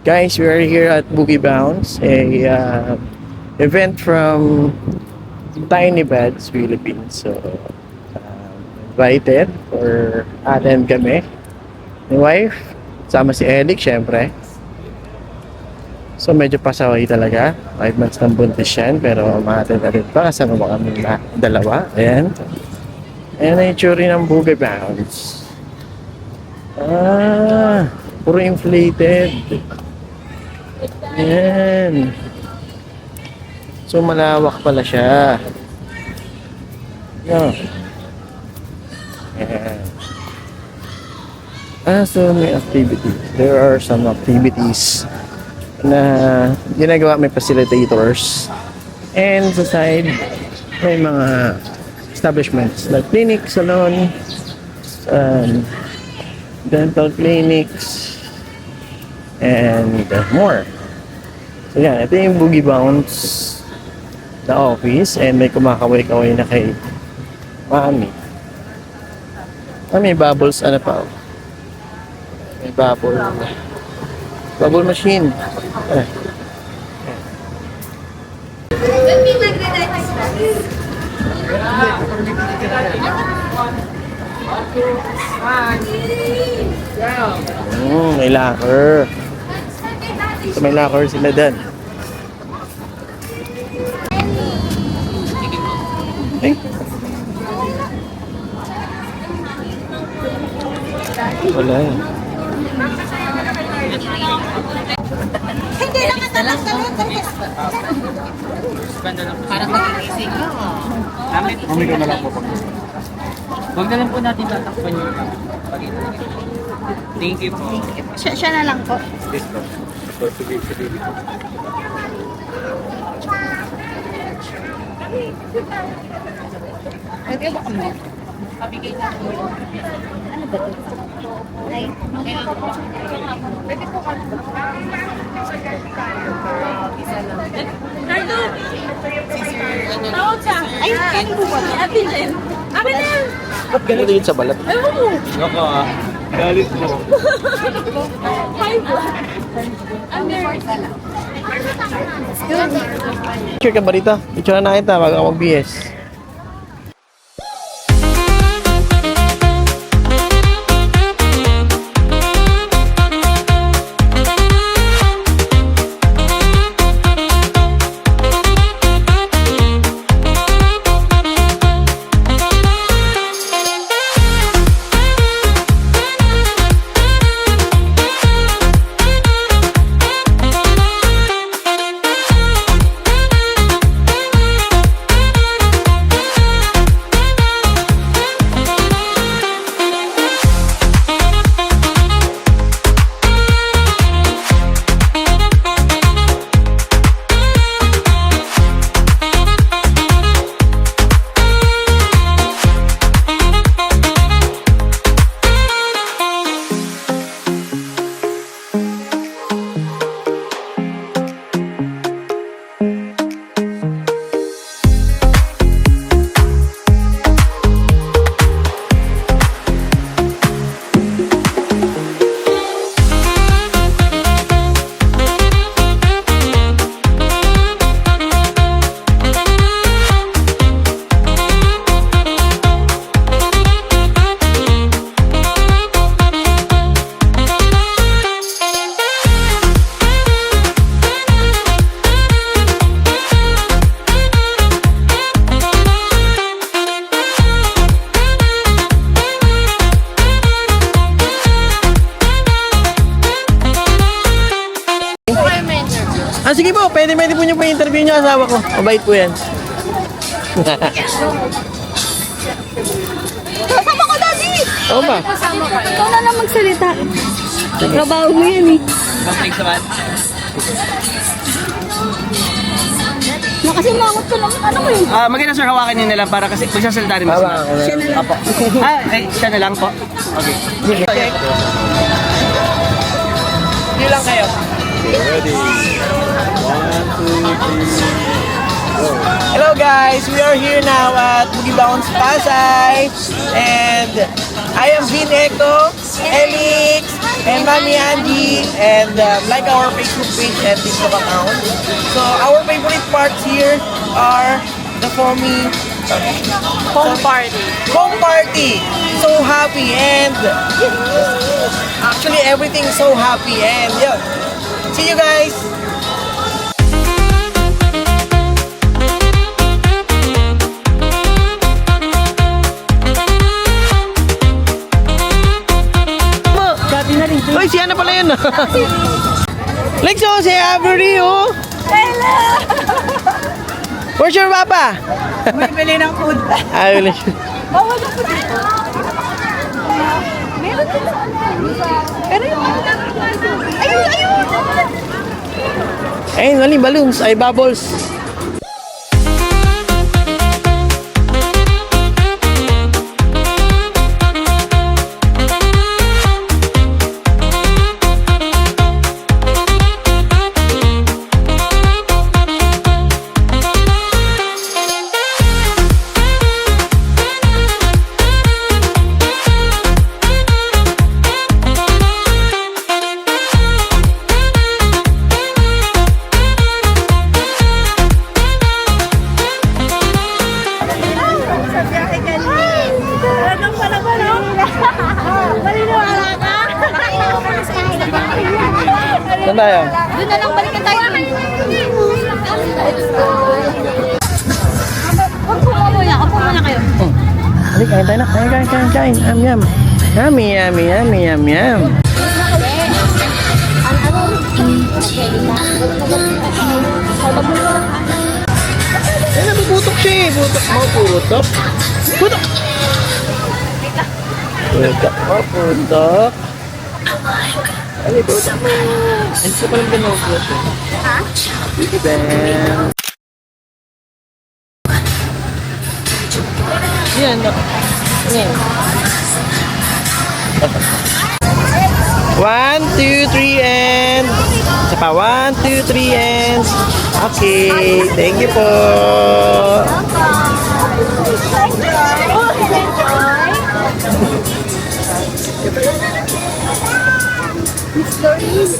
Guys, we are here at Boogie Bounce, a event from Tiny Beds, Philippines. So, invited or attend kami. My wife, sama si Eric, syempre. So, medyo pasaway talaga. 5 months ng buntis yan, pero ma-attend pa. Kasama ba kami na dalawa? Ayan. Ayan na yung tsuri ng Boogie Bounce. Puro inflated. Ayan. So, malawak pala siya. No. Ayan. So may activities. There are some activities na ginagawa, may facilitators. And sa side, may mga establishments like clinic, salon, dental clinics, and more. So yan, ito yung Boogie Bounce na office, and may kumakaway-kaway na kay Mami. May bubbles, ano pa? May bubble machine. May locker. So may locker sila dyan. Wala eh. Hindi naman talaga. Parang magigising ka. Mami ka na lang po. Huwag na lang po natin tatakpan yung Thank you po. Siya na lang po. This po. Sige. Pwede ba kami? Pabigay na po. Ano ba ito? Ay, pwede po kami. Isa lang. Carlo! Tawag siya. Ay, ano po ba? Atin din. Atin din! Ba't ganito yun sa balat? Ewan mo. Nako galit mo. Five. Under. Picture ka ba rito? Picture na kita bago ako mag-BS. Sige po, pwede po nyo po interview nyo asawa ko. Mabait po yan. Kasama ko, Daddy! Oo ba? Ikaw na lang magsalita. Trabaho mo yan eh. Thanks naman. Nakasimangot ko lang. Ano mo yun? Maganda sir, hawakan niyo na lang para kasi magsasalita rin mas. Siya na lang. Apo. Siya na lang po. Okay. Hindi lang kayo. Ready? 1, 2, 3, go. Hello guys, we are here now at Boogie Bounce Pasay, and I am Vin Eco, Elix, and Mami Angie, and like our Facebook page and TikTok account. So our favorite parts here are the foamy Home party. home party. So happy and actually everything so happy and yeah. See you guys. Uy, si ano pala yun? Lex, oh, si Avery, oh. Hello! Where's your papa? May bili ng food. Ay, wala siya. Bawal na food dito. Meron din sa pero yung ayun, ayun! Ayun, mali, balloons. Ay, bubbles. Sa biyahe ka niya. Talagang pala-pala. Maliniwala ka? Saan tayo? Doon na lang balikan tayo. Upo muna. Upo muna kayo. Halika, kain tayo na. Kain. Yum. Yum. Eh, nabubutok siya eh. Butok mo, putok. Putok! Putok. Ay, putok mo. Ay, siya palang binukot eh. Ha? Bam. Yan, no. Yan. 1, 2, 3, and... Isa pa, 1, 2, 3, and... Okay, thank you po. Miss Doris.